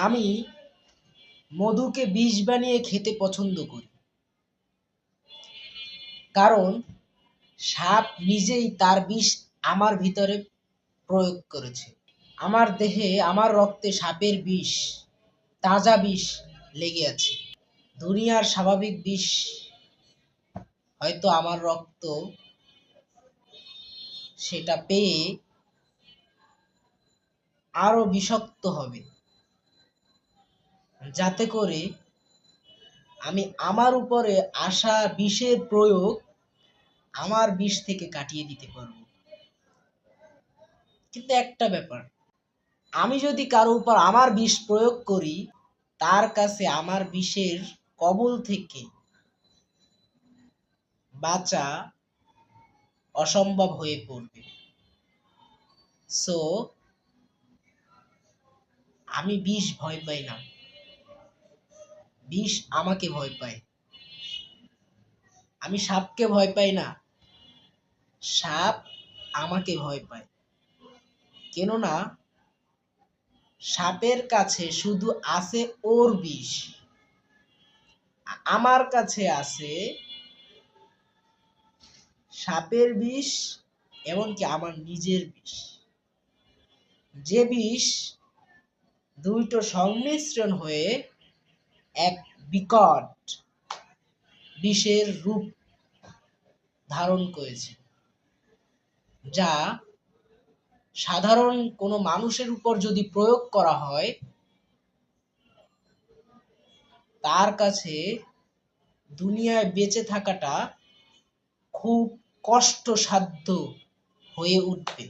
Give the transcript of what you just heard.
আমি মধুকে বিষ বানিয়ে খেতে পছন্দ করি, কারণ সাপ নিজেই তার বিষ আমার ভিতরে প্রয়োগ করেছে। আমার দেহে, আমার রক্তে সাপের বিষ, তাজা বিষ লেগে আছে। দুনিয়ার স্বাভাবিক বিষ হয়তো আমার রক্ত সেটা পেয়ে আরো বিষাক্ত হবে, যাতে করে আমি আমার উপরে আসা বিষের প্রয়োগ আমার বিষ থেকে কাটিয়ে দিতে পারবো। কিন্তু একটা ব্যাপার, আমি যদি কারো উপর আমার বিষ প্রয়োগ করি, তার কাছে আমার বিষের কবল থেকে বাঁচা অসম্ভব হয়ে পড়বে। সো আমি বিষ ভয় পাই না, বিষ আমাকে ভয় পায়। আমি সাপকে ভয় পাই না, সাপ আমাকে ভয় পায়। কেননা সাপের কাছে শুধু আছে ওর বিষ, আমার কাছে আছে সাপের বিষ, এমনকি আমার নিজের বিষ। যে বিষ দুইটো সংমিশ্রণ হয়ে এক বিকট বিষের রূপ ধারণ করেছে, যা সাধারণ কোনো মানুষের উপর যদি প্রয়োগ করা হয়, তার কাছে দুনিয়ায় বেঁচে থাকাটা খুব কষ্টসাধ্য হয়ে উঠবে।